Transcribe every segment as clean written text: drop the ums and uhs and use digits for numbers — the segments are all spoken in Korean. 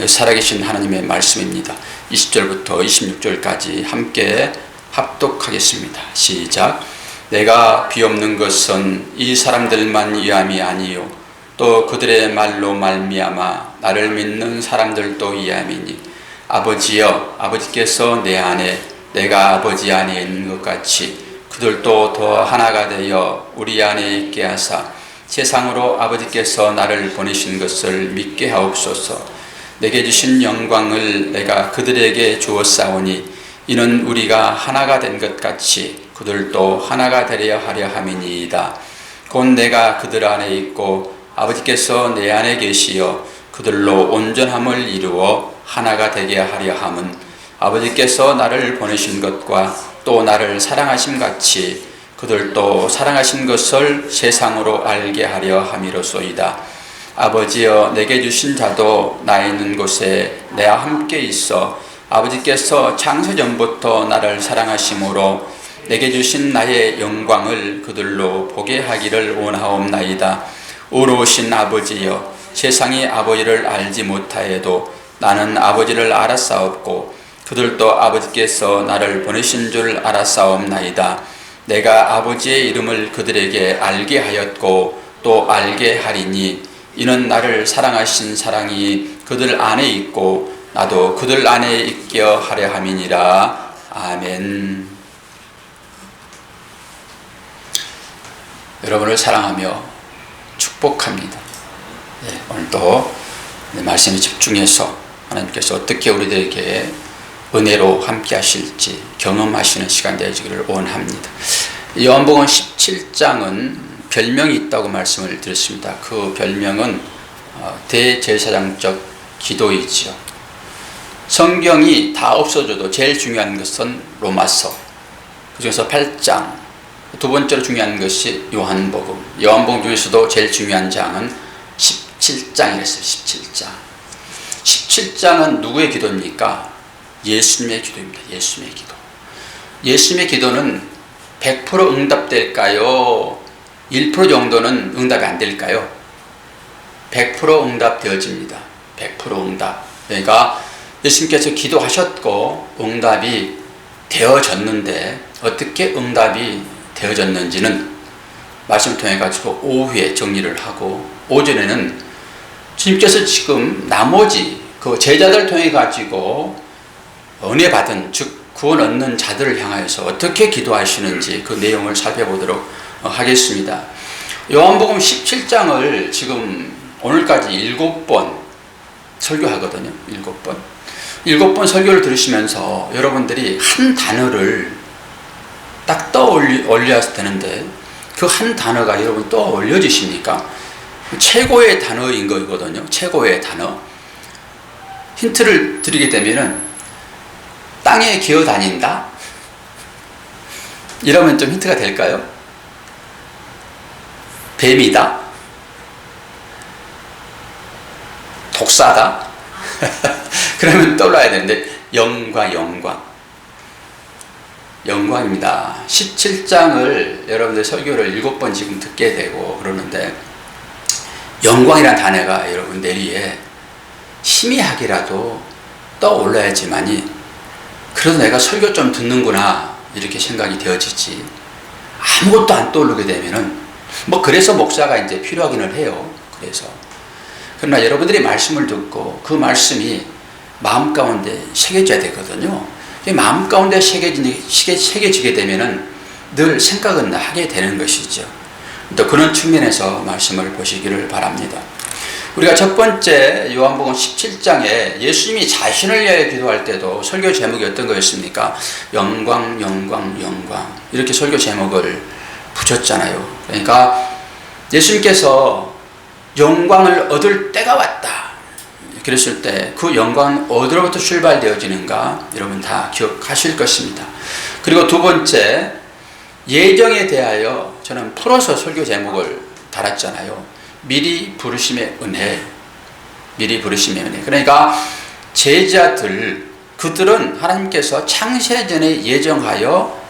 살아계신 하나님의 말씀입니다. 20절부터 26절까지 함께 합독하겠습니다. 시작. 내가 비옵는 것은 이 사람들만 위함이 아니요 또 그들의 말로 말미암아 나를 믿는 사람들도 위함이니 아버지여, 아버지께서 내 안에 내가 아버지 안에 있는 것 같이 그들도 더 하나가 되어 우리 안에 있게 하사 세상으로 아버지께서 나를 보내신 것을 믿게 하옵소서. 내게 주신 영광을 내가 그들에게 주었사오니 이는 우리가 하나가 된 것 같이 그들도 하나가 되려 하려 함이니이다. 곧 내가 그들 안에 있고 아버지께서 내 안에 계시어 그들로 온전함을 이루어 하나가 되게 하려 함은 아버지께서 나를 보내신 것과 또 나를 사랑하심 같이 그들도 사랑하신 것을 세상으로 알게 하려 함이로소이다. 아버지여, 내게 주신 자도 나 있는 곳에 내와 함께 있어 아버지께서 창세전부터 나를 사랑하심으로 내게 주신 나의 영광을 그들로 보게 하기를 원하옵나이다. 의로우신 아버지여, 세상이 아버지를 알지 못하여도 나는 아버지를 알았사옵고 그들도 아버지께서 나를 보내신 줄 알았사옵나이다. 내가 아버지의 이름을 그들에게 알게 하였고 또 알게 하리니 이는 나를 사랑하신 사랑이 그들 안에 있고 나도 그들 안에 있게 하려 함이니라. 아멘. 여러분을 사랑하며 축복합니다. 오늘도 말씀에 집중해서 하나님께서 어떻게 우리들에게 은혜로 함께 하실지 경험하시는 시간 되시기를 원합니다. 요한복음 17장은 별명이 있다고 말씀을 드렸습니다. 그 별명은 대제사장적 기도이지요. 성경이 다 없어져도 제일 중요한 것은 로마서, 그중에서 8장, 두 번째로 중요한 것이 요한복음. 요한복음 중에서도 제일 중요한 장은 17장이랬어요. 17장. 17장은 누구의 기도입니까? 예수님의 기도입니다. 예수님의 기도. 예수님의 기도는 100% 응답될까요? 1% 정도는 응답이 안 될까요? 100% 응답되어집니다. 100% 응답. 그러니까 예수님께서 기도하셨고 응답이 되어졌는데 어떻게 응답이 되어졌는지는 말씀을 통해 가지고 오후에 정리를 하고 오전에는 주님께서 지금 나머지 그 제자들 통해 가지고 은혜 받은, 즉 구원 얻는 자들을 향하여서 어떻게 기도하시는지 그 내용을 살펴보도록 하겠습니다. 요한복음 17장을 지금 오늘까지 7번 설교하거든요. 7번. 7번 설교를 들으시면서 여러분들이 한 단어를 딱 떠올려야 되는데 그 한 단어가 여러분 떠올려지십니까? 최고의 단어인 거거든요. 최고의 단어. 힌트를 드리게 되면은 땅에 기어다닌다? 이러면 좀 힌트가 될까요? 뱀이다? 독사다? 그러면 떠올라야 되는데 영광입니다. 17장을 여러분들 설교를 7번 지금 듣게 되고 그러는데 영광이라는 단어가 여러분 내리에 희미하게라도 떠올라야지만이 그래도 내가 설교 좀 듣는구나 이렇게 생각이 되어지지, 아무것도 안 떠오르게 되면은 그래서 목사가 이제 필요하기는 해요. 그러나 여러분들이 말씀을 듣고 그 말씀이 마음 가운데 새겨져야 되거든요. 마음 가운데 새겨지게 되면은 늘 생각은 하게 되는 것이죠. 또 그런 측면에서 말씀을 보시기를 바랍니다. 우리가 첫 번째 요한복음 17장에 예수님이 자신을 위하여 기도할 때도 설교 제목이 어떤 거였습니까? 영광, 영광, 영광. 이렇게 설교 제목을 붙였잖아요. 그러니까 예수님께서 영광을 얻을 때가 왔다. 그랬을 때 그 영광은 어디로부터 출발되어지는가 여러분 다 기억하실 것입니다. 그리고 두 번째, 예정에 대하여 저는 풀어서 설교 제목을 달았잖아요. 미리 부르심의 은혜. 미리 부르심의 은혜. 그러니까 제자들, 그들은 하나님께서 창세전에 예정하여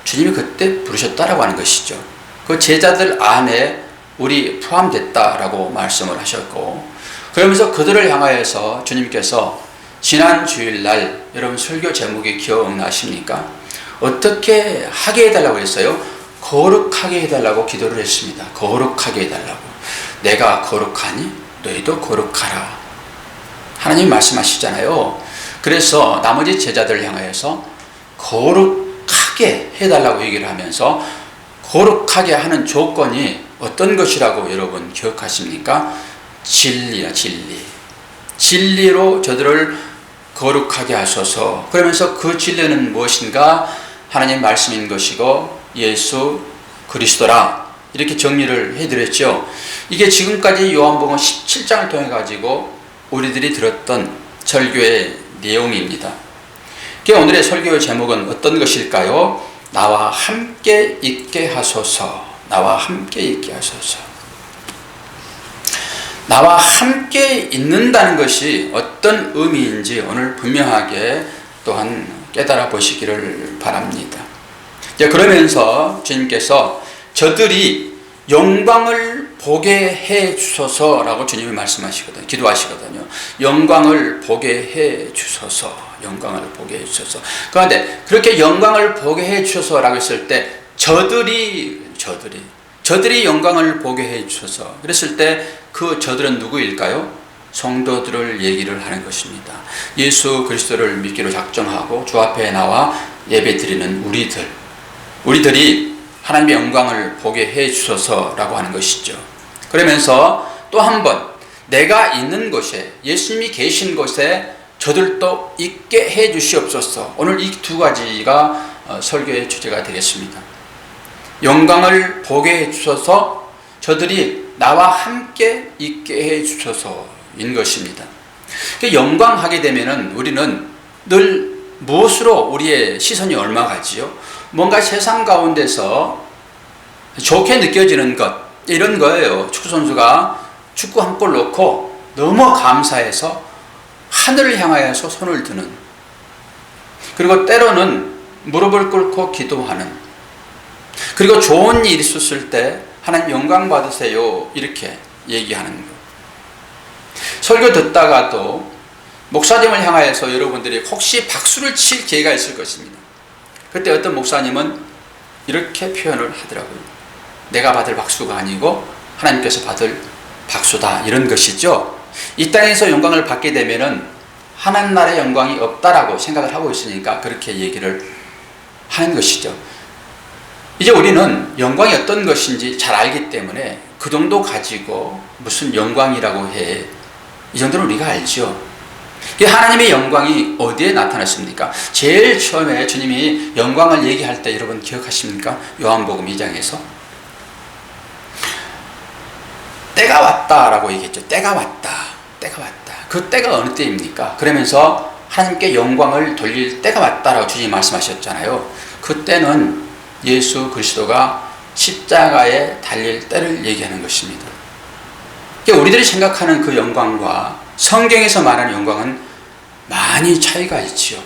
주님이 그때 부르셨다라고 하는 것이죠. 그 제자들 안에 우리 포함됐다라고 말씀을 하셨고, 그러면서 그들을 향하여서 주님께서 지난 주일날 여러분 설교 제목이 기억나십니까? 어떻게 하게 해달라고 했어요? 거룩하게 해달라고 기도를 했습니다. 거룩하게 해달라고. 내가 거룩하니 너희도 거룩하라. 하나님 말씀하시잖아요. 그래서 나머지 제자들을 향하여서 거룩하게 해달라고 얘기를 하면서 거룩하게 하는 조건이 어떤 것이라고 여러분 기억하십니까? 진리나 진리. 진리로 저들을 거룩하게 하소서. 그러면서 그 진리는 무엇인가? 하나님 말씀인 것이고 예수 그리스도라. 이렇게 정리를 해드렸죠. 이게 지금까지 요한복음 17장을 통해 가지고 우리들이 들었던 설교의 내용입니다. 오늘의 설교의 제목은 어떤 것일까요? 나와 함께 있게 하소서. 나와 함께 있게 하소서. 나와 함께 있는다는 것이 어떤 의미인지 오늘 분명하게 또한 깨달아 보시기를 바랍니다. 그러면서 주님께서 저들이 영광을 보게 해 주소서라고 주님이 말씀하시거든요. 기도하시거든요. 영광을 보게 해 주소서. 영광을 보게 해 주소서. 그런데 그렇게 영광을 보게 해 주소서라고 했을 때 저들이 영광을 보게 해 주소서. 그랬을 때 그 저들은 누구일까요? 성도들을 얘기를 하는 것입니다. 예수 그리스도를 믿기로 작정하고 주 앞에 나와 예배 드리는 우리들이 하나님의 영광을 보게 해 주소서라고 하는 것이죠. 그러면서 또 한 번 내가 있는 곳에, 예수님이 계신 곳에 저들도 있게 해 주시옵소서. 오늘 이 두 가지가 설교의 주제가 되겠습니다. 영광을 보게 해 주소서, 저들이 나와 함께 있게 해 주소서인 것입니다. 영광하게 되면은 우리는 늘 무엇으로 우리의 시선이 옮아가지요? 뭔가 세상 가운데서 좋게 느껴지는 것, 이런 거예요. 축구선수가 축구 한 골 넣고 너무 감사해서 하늘을 향하여서 손을 드는, 그리고 때로는 무릎을 꿇고 기도하는, 그리고 좋은 일이 있었을 때 하나님 영광 받으세요 이렇게 얘기하는 것. 설교 듣다가도 목사님을 향하여서 여러분들이 혹시 박수를 칠 기회가 있을 것입니다. 그때 어떤 목사님은 이렇게 표현을 하더라고요. 내가 받을 박수가 아니고 하나님께서 받을 박수다, 이런 것이죠. 이 땅에서 영광을 받게 되면은 하나님 나라의 영광이 없다라고 생각을 하고 있으니까 그렇게 얘기를 하는 것이죠. 이제 우리는 영광이 어떤 것인지 잘 알기 때문에 그 정도 가지고 무슨 영광이라고 해, 이 정도는 우리가 알죠. 하나님의 영광이 어디에 나타났습니까? 제일 처음에 주님이 영광을 얘기할 때 여러분 기억하십니까? 요한복음 2장에서 때가 왔다라고 얘기했죠. 때가 왔다. 그 때가 어느 때입니까? 그러면서 하나님께 영광을 돌릴 때가 왔다라고 주님이 말씀하셨잖아요. 그 때는 예수 그리스도가 십자가에 달릴 때를 얘기하는 것입니다. 우리들이 생각하는 그 영광과 성경에서 말하는 영광은 많이 차이가 있지요.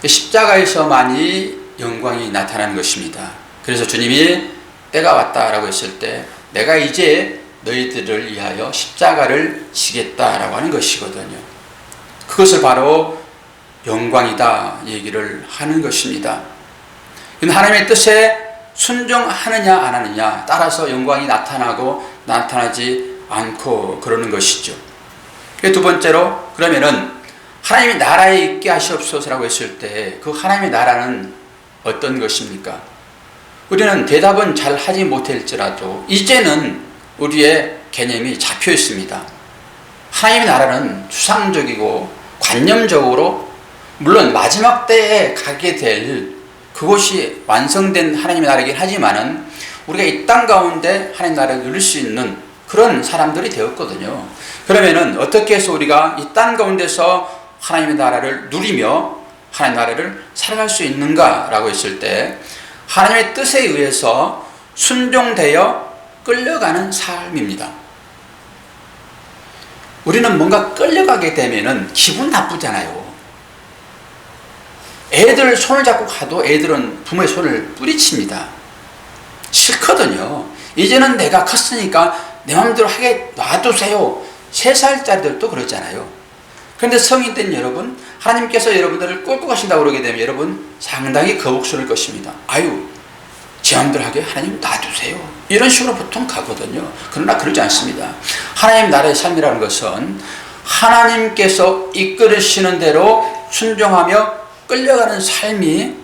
십자가에서만이 영광이 나타나는 것입니다. 그래서 주님이 때가 왔다라고 했을 때 내가 이제 너희들을 위하여 십자가를 지겠다라고 하는 것이거든요. 그것을 바로 영광이다 얘기를 하는 것입니다. 하나님의 뜻에 순종하느냐 안 하느냐 따라서 영광이 나타나고 나타나지 않고 그러는 것이죠. 두 번째로, 그러면은 하나님의 나라에 있게 하시옵소서라고 했을 때 그 하나님의 나라는 어떤 것입니까? 우리는 대답은 잘 하지 못할지라도 이제는 우리의 개념이 잡혀 있습니다. 하나님의 나라는 추상적이고 관념적으로 물론 마지막 때에 가게 될 그것이 완성된 하나님의 나라이긴 하지만은 우리가 이 땅 가운데 하나님의 나라를 누릴 수 있는 그런 사람들이 되었거든요. 그러면은 어떻게 해서 우리가 이 땅 가운데서 하나님의 나라를 누리며 하나님의 나라를 살아갈 수 있는가라고 했을 때 하나님의 뜻에 의해서 순종되어 끌려가는 삶입니다. 우리는 뭔가 끌려가게 되면은 기분 나쁘잖아요. 애들 손을 잡고 가도 애들은 부모의 손을 뿌리칩니다. 싫거든요. 이제는 내가 컸으니까 내 마음대로 하게 놔두세요. 3살짜리들도 그러잖아요. 그런데 성인 된 여러분, 하나님께서 여러분들을 끌고 가신다고 그러게 되면 여러분 상당히 거북스러울 것입니다. 아유, 제 마음대로 하게 하나님 놔두세요. 이런 식으로 보통 가거든요. 그러나 그러지 않습니다. 하나님 나라의 삶이라는 것은 하나님께서 이끌으시는 대로 순종하며 끌려가는 삶이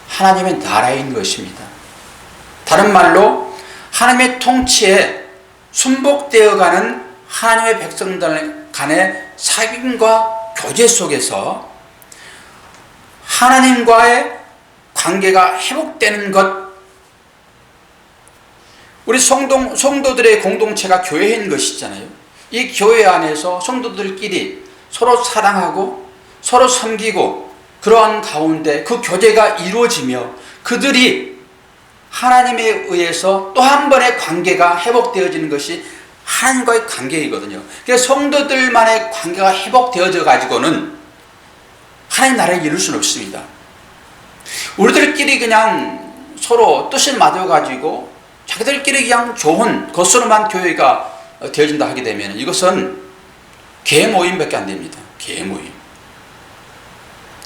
하나님의 나라인 것입니다. 다른 말로 하나님의 통치에 순복되어가는 하나님의 백성들 간의 사귐과 교제 속에서 하나님과의 관계가 회복되는 것, 우리 성도들의 공동체가 교회인 것이잖아요. 이 교회 안에서 성도들끼리 서로 사랑하고 서로 섬기고 그러한 가운데 그 교제가 이루어지며 그들이 하나님에 의해서 또 한 번의 관계가 회복되어지는 것이 하나님과의 관계이거든요. 그래서 성도들만의 관계가 회복되어져 가지고는 하나님 나라를 이룰 수는 없습니다. 우리들끼리 그냥 서로 뜻을 맞아 가지고 자기들끼리 그냥 좋은 것으로만 교회가 되어진다 하게 되면 이것은 개모임밖에 안 됩니다. 개모임.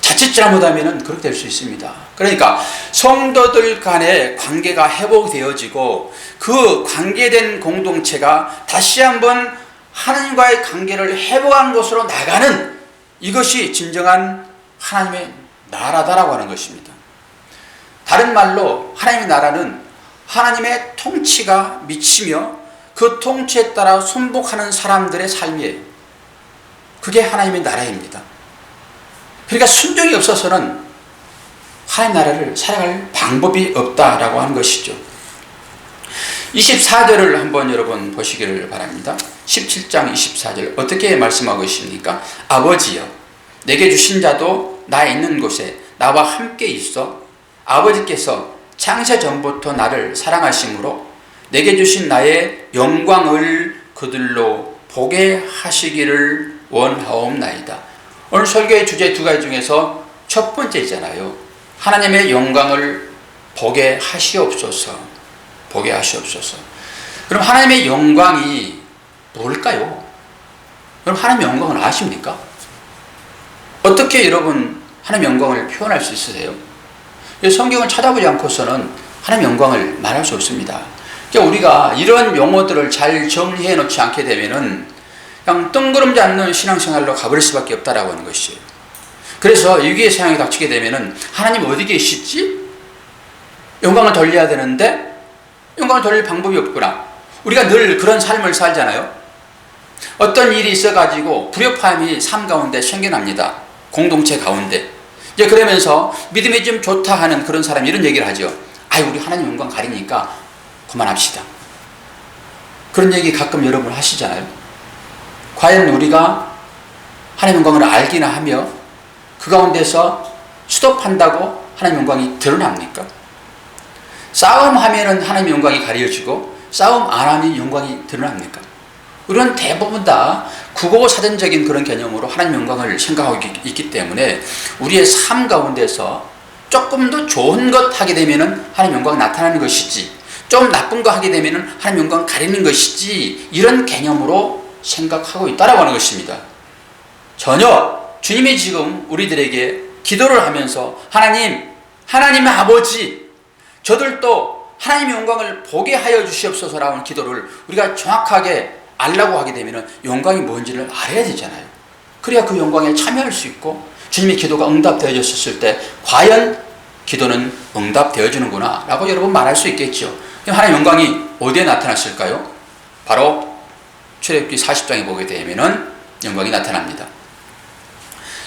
자칫 잘못하면 그렇게 될 수 있습니다. 그러니까 성도들 간의 관계가 회복되어지고 그 관계된 공동체가 다시 한번 하나님과의 관계를 회복한 곳으로 나가는, 이것이 진정한 하나님의 나라다라고 하는 것입니다. 다른 말로 하나님의 나라는 하나님의 통치가 미치며 그 통치에 따라 순복하는 사람들의 삶이에요. 그게 하나님의 나라입니다. 그러니까 순종이 없어서는 하나님 나라를 살아갈 방법이 없다라고 하는 것이죠. 24절을 한번 여러분 보시기를 바랍니다. 17장 24절 어떻게 말씀하고 있습니까? 아버지여, 내게 주신 자도 나 있는 곳에 나와 함께 있어 아버지께서 창세 전부터 나를 사랑하심으로 내게 주신 나의 영광을 그들로 보게 하시기를 원하옵나이다. 오늘 설교의 주제 2가지 중에서 첫 번째잖아요. 하나님의 영광을 보게 하시옵소서. 보게 하시옵소서. 그럼 하나님의 영광이 뭘까요? 그럼 하나님의 영광을 아십니까? 어떻게 여러분 하나님의 영광을 표현할 수 있으세요? 성경을 찾아보지 않고서는 하나님의 영광을 말할 수 없습니다. 그러니까 우리가 이런 용어들을 잘 정리해 놓지 않게 되면은 그냥 뜬구름 잡는 신앙생활로 가버릴 수밖에 없다라고 하는 것이에요. 그래서 위기의 상황이 닥치게 되면은 하나님 어디 계시지? 영광을 돌려야 되는데 영광을 돌릴 방법이 없구나. 우리가 늘 그런 삶을 살잖아요. 어떤 일이 있어가지고 불협화음이 삶 가운데 생겨납니다. 공동체 가운데. 이제 그러면서 믿음이 좀 좋다 하는 그런 사람이 이런 얘기를 하죠. 아유, 우리 하나님 영광 가리니까 그만합시다. 그런 얘기 가끔 여러분 하시잖아요. 과연 우리가 하나님 영광을 알기나 하며 그 가운데서 스톱한다고 하나님 영광이 드러납니까? 싸움하면은 하나님 영광이 가려지고 싸움 안 하면 영광이 드러납니까? 우리는 대부분 다 국어사전적인 그런 개념으로 하나님 영광을 생각하고 있기 때문에 우리의 삶 가운데서 조금 더 좋은 것 하게 되면은 하나님 영광이 나타나는 것이지, 좀 나쁜 거 하게 되면은 하나님 영광 가리는 것이지, 이런 개념으로 생각하고 있다라고 하는 것입니다. 전혀 주님이 지금 우리들에게 기도를 하면서 하나님 아버지, 저들도 하나님의 영광을 보게 하여 주시옵소서라는 기도를 우리가 정확하게 알라고 하게 되면 영광이 뭔지를 알아야 되잖아요. 그래야 그 영광에 참여할 수 있고 주님의 기도가 응답되어졌을 때 과연 기도는 응답되어지는구나 라고 여러분 말할 수 있겠죠. 그럼 하나님의 영광이 어디에 나타났을까요? 바로 출애굽기 40장에 보게 되면 영광이 나타납니다.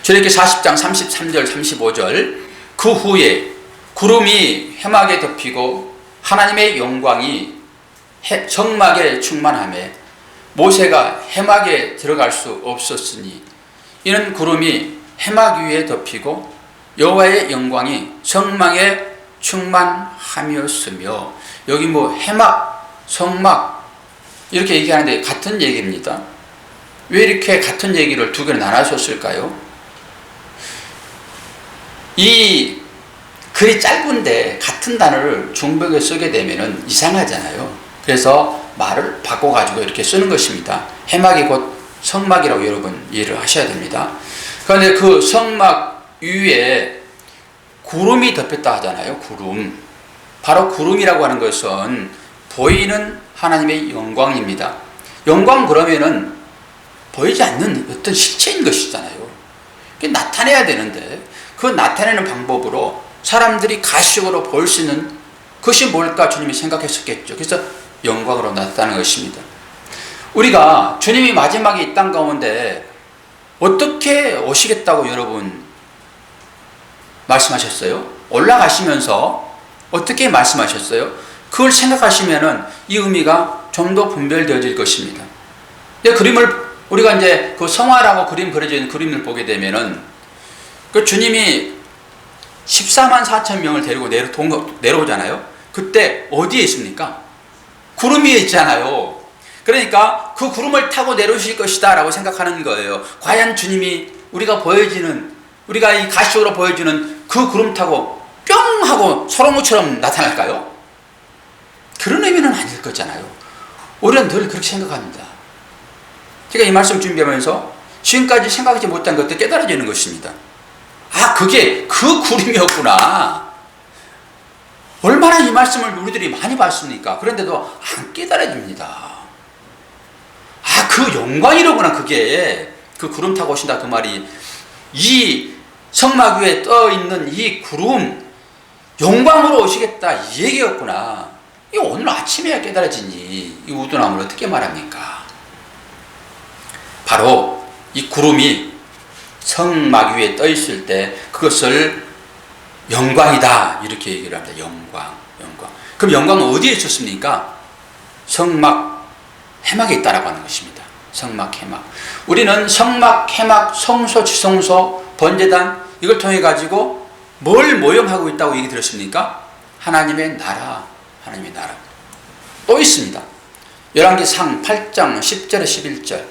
출애굽기 40장 33절 35절 그 후에 구름이 해막에 덮이고 하나님의 영광이 성막에 충만하며 모세가 해막에 들어갈 수 없었으니 이는 구름이 해막 위에 덮이고 여호와의 영광이 성막에 충만함이었으며, 여기 뭐 해막, 성막 이렇게 얘기하는데 같은 얘기입니다. 왜 이렇게 같은 얘기를 두 개로 나눠줬을까요? 이 글이 짧은데 같은 단어를 중복에 쓰게 되면 이상하잖아요. 그래서 말을 바꿔가지고 이렇게 쓰는 것입니다. 해막이 곧 성막이라고 여러분 이해를 하셔야 됩니다. 그런데 그 성막 위에 구름이 덮였다 하잖아요. 구름. 바로 구름이라고 하는 것은 보이는 하나님의 영광입니다. 영광 그러면은 보이지 않는 어떤 실체인 것이잖아요. 나타내야 되는데 그 나타내는 방법으로 사람들이 가시적으로 볼 수 있는 것이 뭘까 주님이 생각했었겠죠. 그래서 영광으로 나타나는 것입니다. 우리가 주님이 마지막에 이 땅 가운데 어떻게 오시겠다고 여러분 말씀하셨어요? 올라가시면서 어떻게 말씀하셨어요? 그걸 생각하시면은 이 의미가 좀 더 분별되어질 것입니다. 그림을 우리가 이제 그 성화라고 그림 그려져 있는 그림을 보게 되면은 그 주님이 14만 4천 명을 데리고 내려오잖아요. 그때 어디에 있습니까? 구름 위에 있잖아요. 그러니까 그 구름을 타고 내려오실 것이다 라고 생각하는 거예요. 과연 주님이 우리가 이 가시적으로 보여주는 그 구름 타고 뿅 하고 소롱무처럼 나타날까요? 그런 의미는 아닐 거잖아요. 우리는 늘 그렇게 생각합니다. 제가 이 말씀 준비하면서 지금까지 생각하지 못한 것들 깨달아지는 것입니다. 그게 그 구름이었구나. 얼마나 이 말씀을 우리들이 많이 봤습니까? 그런데도 안 깨달아집니다. 그 영광이로구나. 그게 그 구름 타고 오신다 그 말이 이 성막 위에 떠 있는 이 구름 영광으로 오시겠다 이 얘기였구나. 이거 오늘 아침에야 깨달아지니 이 우두나무를 어떻게 말합니까? 바로 이 구름이 성막 위에 떠 있을 때 그것을 영광이다 이렇게 얘기를 합니다. 영광. 그럼 영광은 어디에 있었습니까? 성막 해막에 있다라고 하는 것입니다. 성막 해막. 우리는 성막 해막 성소 지성소 번제단 이걸 통해 가지고 뭘 모형하고 있다고 얘기 들었습니까? 하나님의 나라. 또 있습니다. 열왕기상 8장 10절에 11절.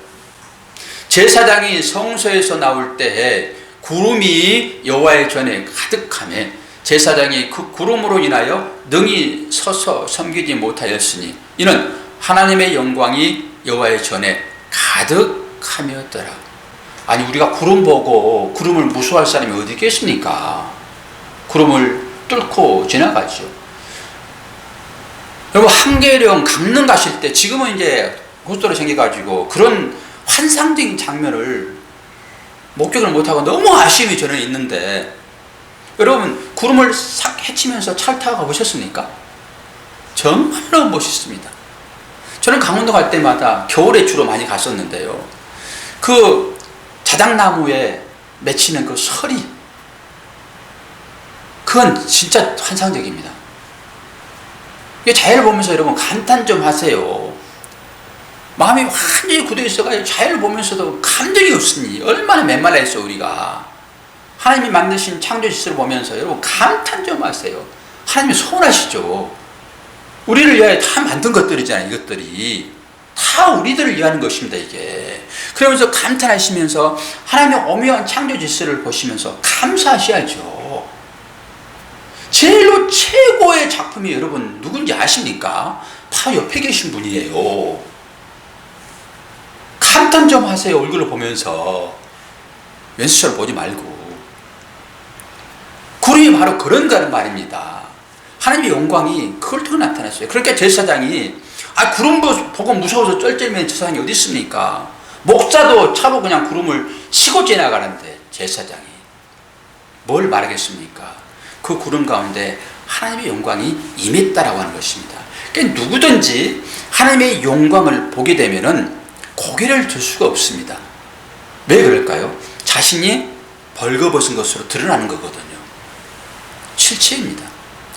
제사장이 성소에서 나올 때에 구름이 여호와의 전에 가득하며 제사장이 그 구름으로 인하여 능히 서서 섬기지 못하였으니 이는 하나님의 영광이 여호와의 전에 가득하였더라. 아니 우리가 구름 보고 구름을 무서워할 사람이 어디 있겠습니까? 구름을 뚫고 지나가죠. 여러분 한계령 강릉 가실 때 지금은 이제 고속도로 생겨가지고 그런 환상적인 장면을 목격을 못하고 너무 아쉬움이 저는 있는데 여러분 구름을 싹 헤치면서 차를 타고 가보셨습니까? 정말로 멋있습니다. 저는 강원도 갈 때마다 겨울에 주로 많이 갔었는데요. 그 자작나무에 맺히는 그 설이 그건 진짜 환상적입니다. 이 자연을 보면서 여러분 감탄 좀 하세요. 마음이 완전히 굳어 있어가지고 자연을 보면서도 감정이 없으니 얼마나 메말라 있어 우리가. 하나님이 만드신 창조 질서를 보면서 여러분 감탄 좀 하세요. 하나님이 소원하시죠. 우리를 위하여 다 만든 것들이잖아요. 이것들이 다 우리들을 위하는 것입니다. 이게 그러면서 감탄하시면서 하나님의 오묘한 창조 질서를 보시면서 감사하셔야죠. 제일로 최고의 작품이 여러분 누군지 아십니까? 바로 옆에 계신 분이에요. 감탄 좀 하세요. 얼굴을 보면서 왼수처럼 보지 말고. 구름이 바로 그런가는 말입니다. 하나님의 영광이 그걸 통해 나타났어요. 그러니까 제사장이 구름 보고 무서워서 쩔쩔매는 제사장이 어디 있습니까? 목사도 차로 그냥 구름을 치고 지나가는데 제사장이 뭘 말하겠습니까? 그 구름 가운데 하나님의 영광이 임했다라고 하는 것입니다. 그러니까 누구든지 하나님의 영광을 보게 되면은 고개를 들 수가 없습니다. 왜 그럴까요? 자신이 벌거벗은 것으로 드러나는 거거든요. 실체입니다.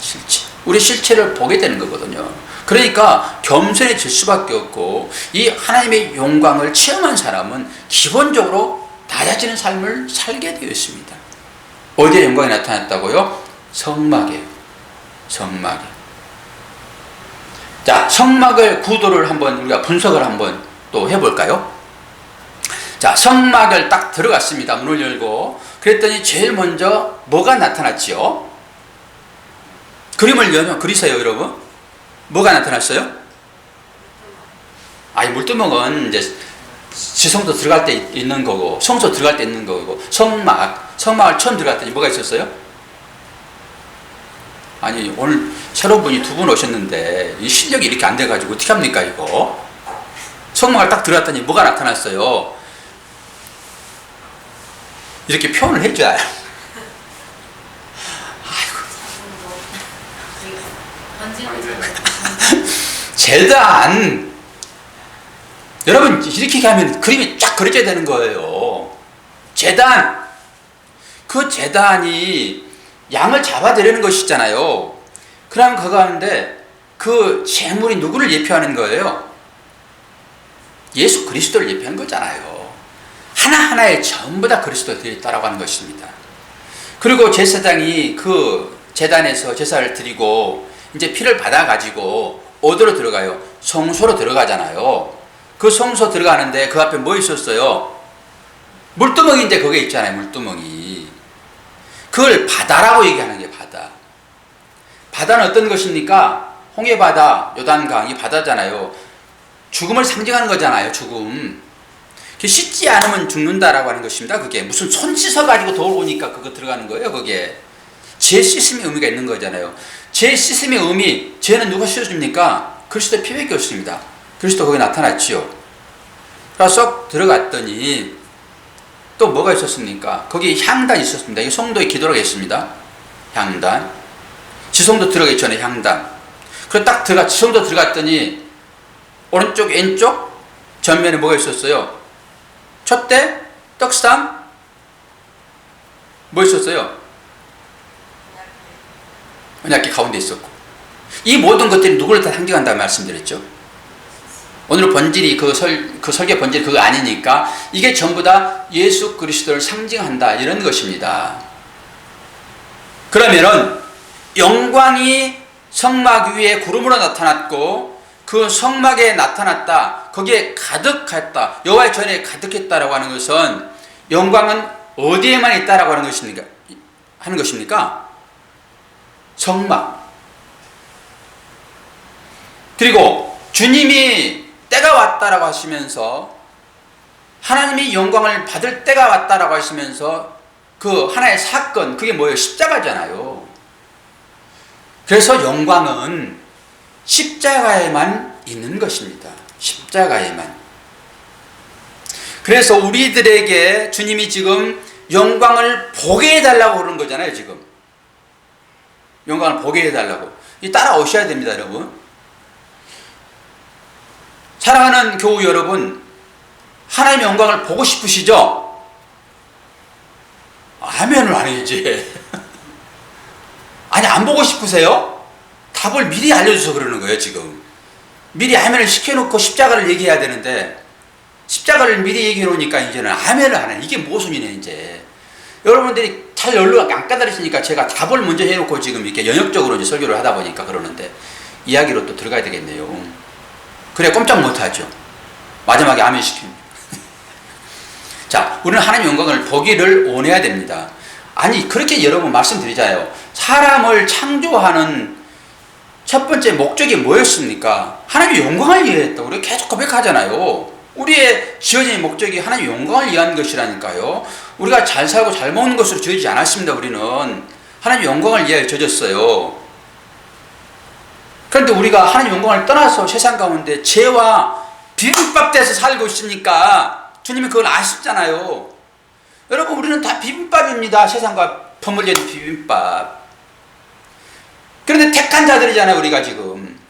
실체. 우리 실체를 보게 되는 거거든요. 그러니까 겸손해질 수밖에 없고 이 하나님의 영광을 체험한 사람은 기본적으로 낮아지는 삶을 살게 되어 있습니다. 어디에 영광이 나타났다고요? 성막이에요. 성막에. 자, 성막을 구도를 한번 우리가 분석을 한번 또 해볼까요? 자, 성막을 딱 들어갔습니다. 문을 열고. 그랬더니 제일 먼저 뭐가 나타났지요? 그림을 그리세요, 여러분. 뭐가 나타났어요? 아니, 물두멍은 이제 지성소 들어갈 때 있는 거고, 성소 들어갈 때 있는 거고, 성막을 처음 들어갔더니 뭐가 있었어요? 아니, 오늘 새로운 분이 두 분 오셨는데, 이 실력이 이렇게 안 돼가지고, 어떻게 합니까, 이거? 성막을 딱 들어갔더니 뭐가 나타났어요? 이렇게 표현을 해줘야 해요. 제단. 여러분, 이렇게 하면 그림이 쫙 그려져야 되는 거예요. 제단. 그 제단이 양을 잡아들이는 것이잖아요. 그럼 그거 하는데 그 제물이 누구를 예표하는 거예요? 예수 그리스도를 예표하는 거잖아요. 하나하나에 전부 다 그리스도가 들어있다라고 하는 것입니다. 그리고 제사장이 그 제단에서 제사를 드리고 이제 피를 받아가지고 어디로 들어가요? 성소로 들어가잖아요. 그 성소 들어가는데 그 앞에 뭐 있었어요? 물두멍이 이제 거기에 있잖아요. 물두멍이. 그걸 바다라고 얘기하는 게 바다. 바다는 어떤 것입니까? 홍해바다, 요단강, 이 바다잖아요. 죽음을 상징하는 거잖아요. 죽음. 씻지 않으면 죽는다라고 하는 것입니다. 그게 무슨 손 씻어가지고 돌아오니까 그거 들어가는 거예요. 그게 죄 씻음의 의미가 있는 거잖아요. 죄 씻음의 의미, 죄는 누가 씻어줍니까? 그리스도의 피밖에 없습니다. 그리스도 거기 나타났지요. 그래서 쏙 들어갔더니 또 뭐가 있었습니까? 거기 향단이 있었습니다. 이게 성도의 기도라고 했습니다. 향단. 지성도 들어가기 전에 향단. 그리고 딱 지성도 들어갔더니 오른쪽, 왼쪽, 전면에 뭐가 있었어요? 촛대, 떡상, 뭐 있었어요? 언약궤 가운데 있었고. 이 모든 것들이 누구를 다 상징한다고 말씀드렸죠. 오늘 본질이 그 설교 본질이 그거 아니니까 이게 전부 다 예수 그리스도를 상징한다 이런 것입니다. 그러면은 영광이 성막 위에 구름으로 나타났고 그 성막에 나타났다. 거기에 가득했다. 여호와의 전에 가득했다라고 하는 것은 영광은 어디에만 있다라고 하는 것입니까? 성막. 그리고 주님이 때가 왔다라고 하시면서 하나님이 영광을 받을 때가 왔다라고 하시면서 그 하나의 사건, 그게 뭐예요? 십자가잖아요. 그래서 영광은 십자가에만 있는 것입니다. 십자가에만. 그래서 우리들에게 주님이 지금 영광을 보게 해달라고 그러는 거잖아요. 지금 영광을 보게 해달라고. 따라오셔야 됩니다. 여러분, 사랑하는 교우 여러분, 하나님의 영광을 보고 싶으시죠? 아멘을 안 해야지. 아니, 안 보고 싶으세요? 답을 미리 알려줘서 그러는 거예요. 지금 미리 아멘을 시켜놓고 십자가를 얘기해야 되는데 십자가를 미리 얘기해 놓으니까 이제는 아멘을 안 해. 이게 모순이네. 이제 여러분들이 잘 연락이 안 까다리시니까 제가 답을 먼저 해놓고 지금 이렇게 연역적으로 이제 설교를 하다 보니까 그러는데 이야기로 또 들어가야 되겠네요. 그래 꼼짝 못하죠. 마지막에 아멘 시킵니다. 자, 우리는 하나님의 영광을 보기를 원해야 됩니다. 아니, 그렇게 여러 번 말씀드리잖아요. 사람을 창조하는 첫 번째 목적이 뭐였습니까? 하나님의 영광을 위해했다. 우리가 계속 고백하잖아요. 우리의 지어진 목적이 하나님의 영광을 위한 것이라니까요. 우리가 잘 살고 잘 먹는 것으로 지어지지 않았습니다. 우리는 하나님의 영광을 위하여 지어졌어요. 그런데 우리가 하나님의 영광을 떠나서 세상 가운데 죄와 비빔밥돼서 살고 있으니까 주님이 그걸 아시잖아요. 여러분, 우리는 다 비빔밥입니다. 세상과 버무려진 비빔밥. 그런데 택한 자들이잖아요. 우리가 지금.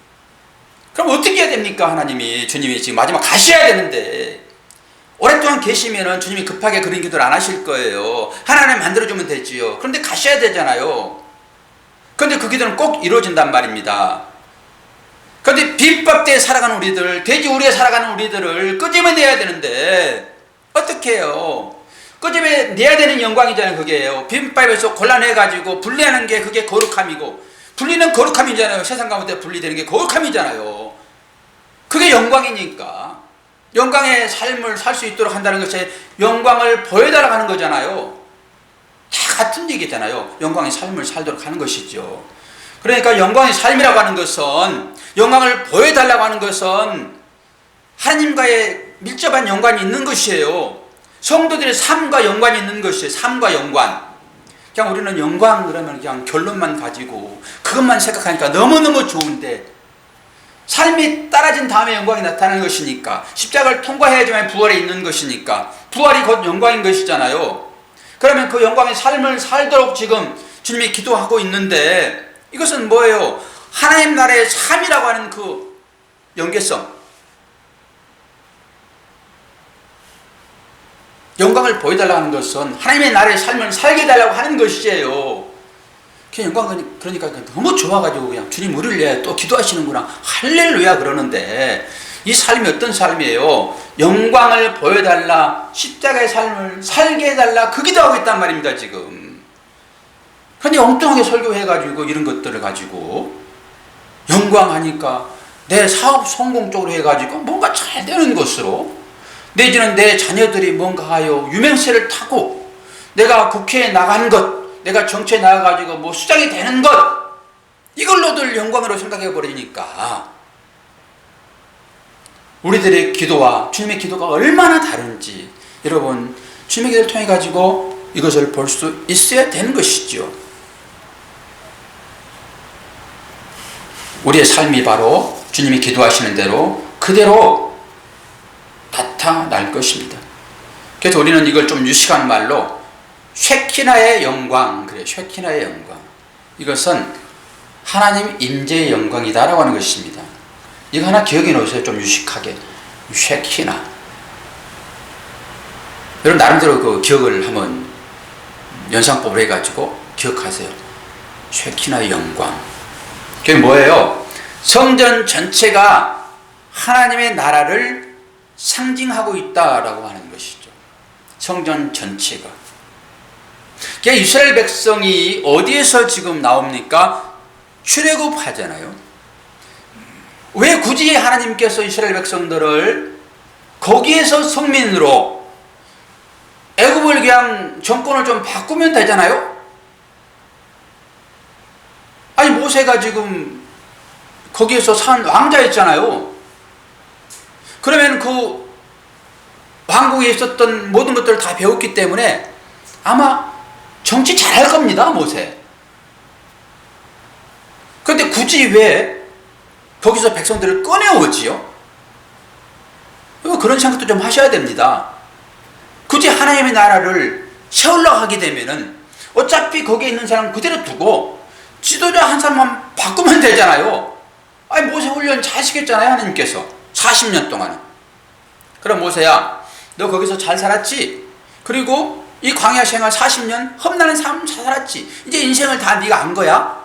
그럼 어떻게 해야 됩니까? 주님이 지금 마지막 가셔야 되는데 오랫동안 계시면은 주님이 급하게 그런 기도를 안 하실 거예요. 하나님 만들어주면 되지요. 그런데 가셔야 되잖아요. 그런데 그 기도는 꼭 이루어진단 말입니다. 그런데 비빔밥대에 살아가는 우리들, 돼지우리에 살아가는 우리들을 끄집어내야 되는데 어떻게 해요? 끄집어내야 되는 영광이잖아요. 그게요. 비빔밥에서 골라내가지고 분리하는 게 그게 거룩함이고, 분리는 거룩함이잖아요. 세상 가운데 분리되는 게 거룩함이잖아요. 그게 영광이니까 영광의 삶을 살 수 있도록 한다는 것이 영광을 보여달라고 하는 거잖아요. 다 같은 얘기잖아요. 영광의 삶을 살도록 하는 것이죠. 그러니까 영광의 삶이라고 하는 것은, 영광을 보여달라고 하는 것은 하나님과의 밀접한 연관이 있는 것이에요. 성도들의 삶과 연관이 있는 것이에요. 삶과 연관. 그냥 우리는 영광 그러면 그냥 결론만 가지고 그것만 생각하니까 너무너무 좋은데, 삶이 따라진 다음에 영광이 나타나는 것이니까, 십자가를 통과해야지만 부활에 있는 것이니까, 부활이 곧 영광인 것이잖아요. 그러면 그 영광의 삶을 살도록 지금 주님이 기도하고 있는데, 이것은 뭐예요? 하나님 나라의 삶이라고 하는 그 연계성, 영광을 보여달라고 하는 것은 하나님의 나라의 삶을 살게 해달라고 하는 것이에요. 그 영광, 그러니까 너무 좋아가지고 그냥 주님 우리를 위해 또 기도하시는구나, 할렐루야 그러는데, 이 삶이 어떤 삶이에요? 영광을 보여달라, 십자가의 삶을 살게 해달라, 그 기도하고 있단 말입니다 지금. 그런데 엉뚱하게 설교해가지고 이런 것들을 가지고 영광하니까 내 사업 성공 쪽으로 해가지고 뭔가 잘 되는 것으로, 내지는 내 자녀들이 뭔가 하여 유명세를 타고 내가 국회에 나간 것, 내가 정치에 나가가지고 뭐 수장이 되는 것, 이걸로들 영광으로 생각해 버리니까 우리들의 기도와 주님의 기도가 얼마나 다른지 여러분 주님의 기도를 통해 가지고 이것을 볼 수 있어야 되는 것이죠. 우리의 삶이 바로 주님이 기도하시는 대로 그대로 나타날 것입니다. 그래서 우리는 이걸 좀 유식한 말로 쉐키나의 영광, 그래, 쉐키나의 영광, 이것은 하나님 임재의 영광이다라고 하는 것입니다. 이거 하나 기억해 놓으세요. 좀 유식하게. 쉐키나. 여러분 나름대로 그 기억을 한번 연상법으로 해가지고 기억하세요. 쉐키나의 영광. 그게 뭐예요? 성전 전체가 하나님의 나라를 상징하고 있다라고 하는 것이죠. 성전 전체가. 그러니까 이스라엘 백성이 어디에서 지금 나옵니까? 출애굽하잖아요. 왜 굳이 하나님께서 이스라엘 백성들을 거기에서 성민으로, 애굽을 그냥 정권을 좀 바꾸면 되잖아요. 아니 모세가 지금 거기에서 산 왕자였잖아요. 그러면 그 왕국에 있었던 모든 것들을 다 배웠기 때문에 아마 정치 잘할 겁니다, 모세. 그런데 굳이 왜 거기서 백성들을 꺼내오지요? 그런 생각도 좀 하셔야 됩니다. 굳이 하나님의 나라를 세우려고 하게 되면은 어차피 거기에 있는 사람 그대로 두고 지도자 한 사람만 바꾸면 되잖아요. 아니 모세 훈련 잘 시켰잖아요, 하나님께서 40년 동안. 그럼 모세야, 너 거기서 잘 살았지? 그리고 이 광야 생활 40년 험난한 삶 잘 살았지? 이제 인생을 다 네가 안 거야?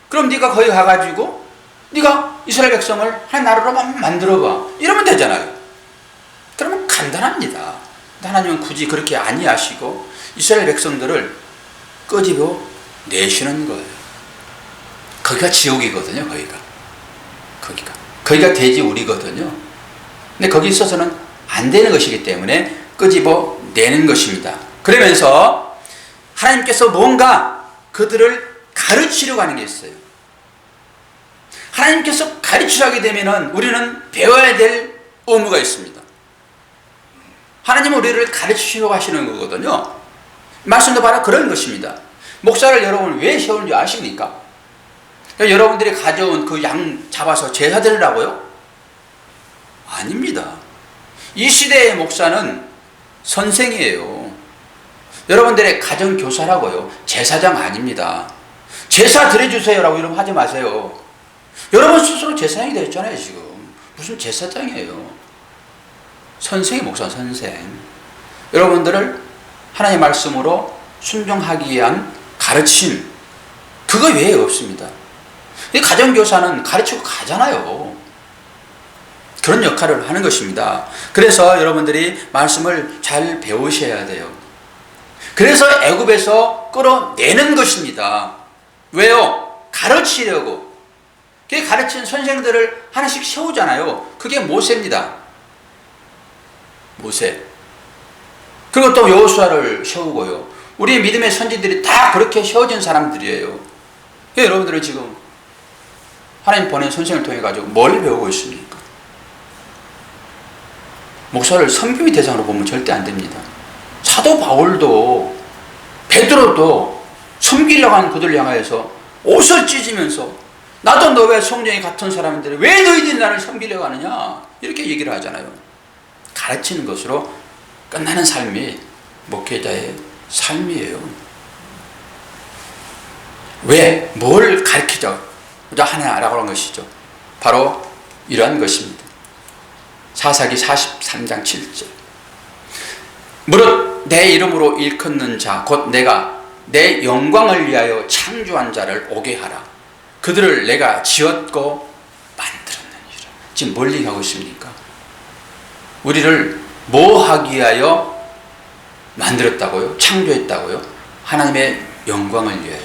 그럼 네가 거기 가가지고 네가 이스라엘 백성을 하나님 나라로만 만들어봐, 이러면 되잖아요. 그러면 간단합니다. 하나님은 굳이 그렇게 아니하시고 이스라엘 백성들을 끄집어 내시는 거예요. 거기가 지옥이거든요. 거기가 돼지 우리거든요. 근데 거기 있어서는 안 되는 것이기 때문에 끄집어 내는 것입니다. 그러면서 하나님께서 뭔가 그들을 가르치려고 하는 게 있어요. 하나님께서 가르치려고 하게 되면 우리는 배워야 될 의무가 있습니다. 하나님은 우리를 가르치려고 하시는 거거든요. 말씀도 바로 그런 것입니다. 목사를 여러분 왜 세우는지 아십니까? 여러분들이 가져온 그 양 잡아서 제사 드리라고요? 아닙니다. 이 시대의 목사는 선생이에요. 여러분들의 가정교사라고요. 제사장 아닙니다. 제사 드려주세요라고 이러면 하지 마세요. 여러분 스스로 제사장이 되었잖아요. 지금 무슨 제사장이에요. 선생이 목사, 선생. 여러분들을 하나님의 말씀으로 순종하기 위한 가르침, 그거 외에 없습니다. 이 가정교사는 가르치고 가잖아요. 그런 역할을 하는 것입니다. 그래서 여러분들이 말씀을 잘 배우셔야 돼요. 그래서 애굽에서 끌어내는 것입니다. 왜요? 가르치려고. 그 가르친 선생들을 하나씩 세우잖아요. 그게 모세입니다. 모세. 그리고 또 여호수아를 세우고요. 우리 믿음의 선지들이 다 그렇게 세워진 사람들이에요. 여러분들은 지금 하나님 보낸 선생을 통해 가지고 뭘 배우고 있습니까? 목사를 섬김의 대상으로 보면 절대 안 됩니다. 사도 바울도 베드로도 섬기려고 하는 그들을 향하여서 옷을 찢으면서 나도 너와 성령이 같은 사람인데 왜 너희들이 나를 섬기려고 하느냐 이렇게 얘기를 하잖아요. 가르치는 것으로 끝나는 삶이 목회자의 삶이에요. 왜? 뭘 가르치자 하냐라고 하는 것이죠. 바로 이러한 것입니다. 사사기 43장 7절. 무릇 내 이름으로 일컫는 자 곧 내가 내 영광을 위하여 창조한 자를 오게 하라. 그들을 내가 지었고 만들었느니라. 지금 뭘 얘기하고 있습니까? 우리를 뭐 하기 위하여 만들었다고요? 창조했다고요? 하나님의 영광을 위하여.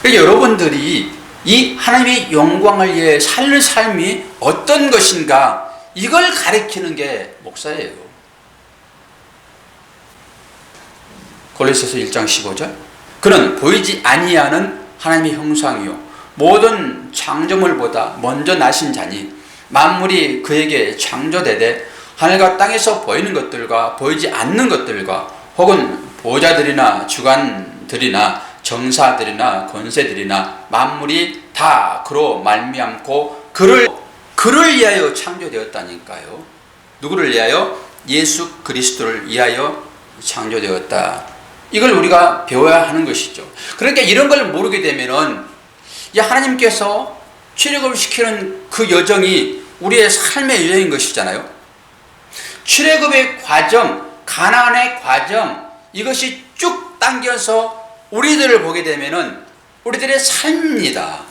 그러니까 여러분들이 이 하나님의 영광을 위해 살 삶이 어떤 것인가 이걸 가르치는 게 목사예요. 골로새서 1장 15절. 그는 보이지 아니하는 하나님의 형상이요 모든 창조물보다 먼저 나신 자니 만물이 그에게 창조되되 하늘과 땅에서 보이는 것들과 보이지 않는 것들과 혹은 보좌들이나 주관들이나 정사들이나 권세들이나 만물이 다 그로 말미암고 그를 위하여 창조되었다니까요. 누구를 위하여? 예수 그리스도를 위하여 창조되었다. 이걸 우리가 배워야 하는 것이죠. 그러니까 이런 걸 모르게 되면은 하나님께서 출애굽을 시키는 그 여정이 우리의 삶의 여정인 것이잖아요. 출애굽의 과정, 가나안의 과정, 이것이 쭉 당겨서 우리들을 보게 되면은 우리들의 삶입니다.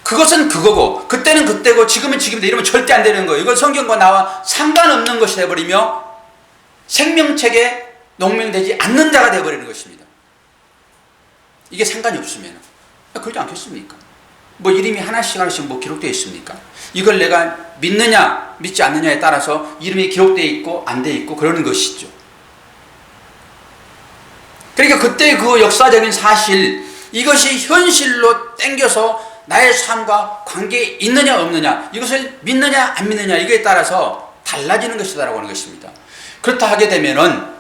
그것은 그거고 그때는 그때고 지금은 지금인데 이러면 절대 안 되는 거예요. 이건 성경과 나와 상관없는 것이 되어버리며 생명책에 농명되지 않는 자가 되어버리는 것입니다. 이게 상관이 없으면 그러지 않겠습니까? 뭐 이름이 하나씩 뭐 기록되어 있습니까? 이걸 내가 믿느냐 믿지 않느냐에 따라서 이름이 기록되어 있고 안 되어 있고 그러는 것이죠. 그러니까 그때 그 역사적인 사실 이것이 현실로 땡겨서 나의 삶과 관계에 있느냐 없느냐 이것을 믿느냐 안 믿느냐 이거에 따라서 달라지는 것이다라고 하는 것입니다. 그렇다 하게 되면은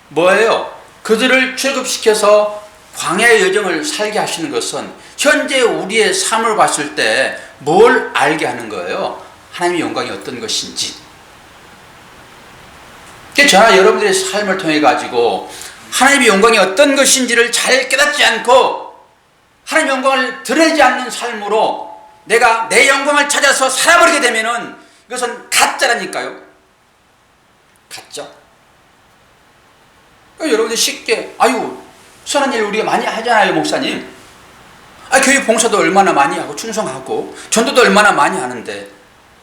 뭐예요? 그들을 출애굽시켜서 광야의 여정을 살게 하시는 것은 현재 우리의 삶을 봤을 때 뭘 알게 하는 거예요? 하나님의 영광이 어떤 것인지. 저나 여러분들의 삶을 통해 가지고 하나님의 영광이 어떤 것인지를 잘 깨닫지 않고 하나님의 영광을 드러내지 않는 삶으로 내가 내 영광을 찾아서 살아버리게 되면은 이것은 가짜라니까요. 가짜. 그러니까 여러분들 쉽게 선한 일 우리가 많이 하잖아요, 목사님. 교회 봉사도 얼마나 많이 하고 충성하고 전도도 얼마나 많이 하는데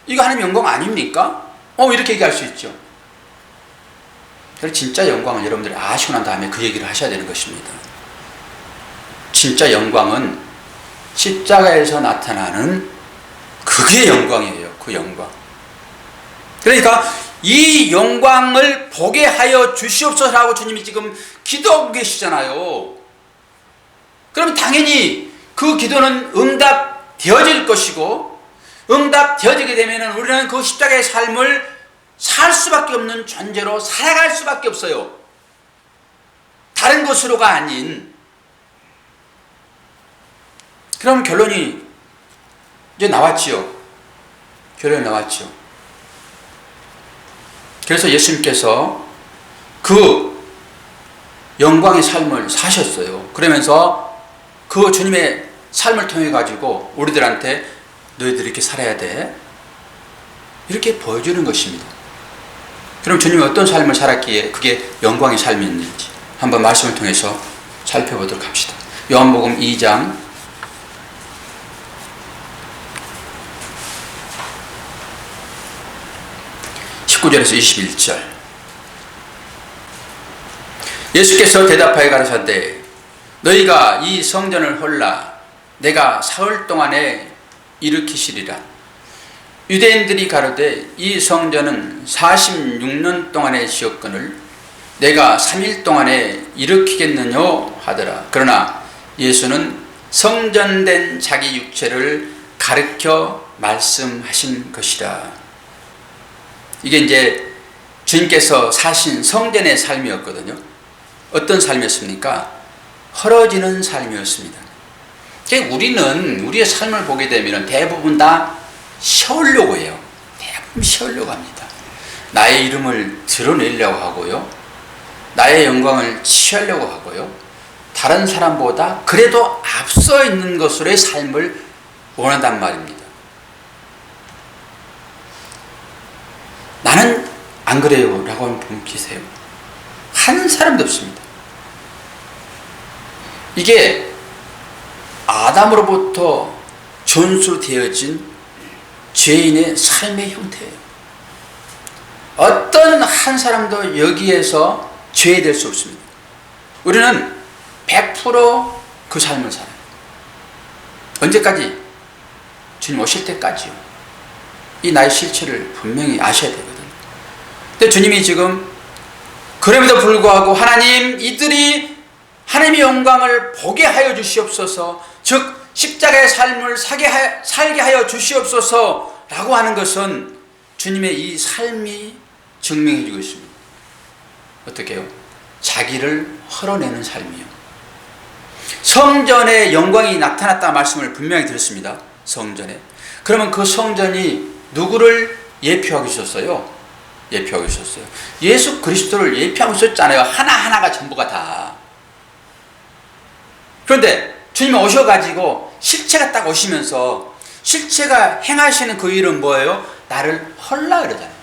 이거 하나님 영광 아닙니까? 이렇게 얘기할 수 있죠. 그래서 진짜 영광은 여러분들이 아시고 난 다음에 그 얘기를 하셔야 되는 것입니다. 진짜 영광은 십자가에서 나타나는 그게 영광이에요. 그 영광. 그러니까 이 영광을 보게 하여 주시옵소서라고 주님이 지금 기도하고 계시잖아요. 그럼 당연히 그 기도는 응답되어질 것이고 응답되어지게 되면 우리는 그 십자가의 삶을 살 수밖에 없는 존재로 살아갈 수밖에 없어요. 다른 것으로가 아닌. 그럼 결론이 이제 나왔지요. 결론이 나왔죠. 그래서 예수님께서 그 영광의 삶을 사셨어요. 그러면서 그 주님의 삶을 통해 가지고 우리들한테 너희들 이렇게 살아야 돼. 이렇게 보여주는 것입니다. 그럼 주님이 어떤 삶을 살았기에 그게 영광의 삶이었는지 한번 말씀을 통해서 살펴보도록 합시다. 요한복음 2장 19절에서 21절. 예수께서 대답하여 가라사대 너희가 이 성전을 홀라 내가 사흘 동안에 일으키시리라. 유대인들이 가로되 이 성전은 46년 동안에 지었거늘 내가 3일 동안에 일으키겠느냐 하더라. 그러나 예수는 성전된 자기 육체를 가르쳐 말씀하신 것이라. 이게 이제 주님께서 사신 성전의 삶이었거든요. 어떤 삶이었습니까? 헐어지는 삶이었습니다. 우리는 우리의 삶을 보게 되면 대부분 다 세우려고 해요. 대부분 세우려고 합니다. 나의 이름을 드러내려고 하고요. 나의 영광을 취하려고 하고요. 다른 사람보다 그래도 앞서 있는 것으로의 삶을 원한단 말입니다. 나는 안 그래요 라고 하는 분 계세요? 한 사람도 없습니다. 이게 아담으로부터 전수되어진 죄인의 삶의 형태예요. 어떤 한 사람도 여기에서 죄될 수 없습니다. 우리는 100% 그 삶을 살아요. 언제까지? 주님 오실 때까지요. 이 나의 실체를 분명히 아셔야 되거든요. 근데 주님이 지금 그럼에도 불구하고 하나님, 이들이 하나님의 영광을 보게 하여 주시옵소서, 즉 십자가의 삶을 살게 하여 주시옵소서 라고 하는 것은 주님의 이 삶이 증명해 주고 있습니다. 어떻게 해요? 자기를 헐어내는 삶이요. 성전에 영광이 나타났다 말씀을 분명히 드렸습니다. 성전에. 그러면 그 성전이 누구를 예표하고 있었어요? 예표하고 있었어요. 예수 그리스도를 예표하고 있었잖아요. 하나하나가 전부가 다. 그런데 주님이 오셔가지고 실체가 딱 오시면서 실체가 행하시는 그 일은 뭐예요? 나를 헐라 그러잖아요.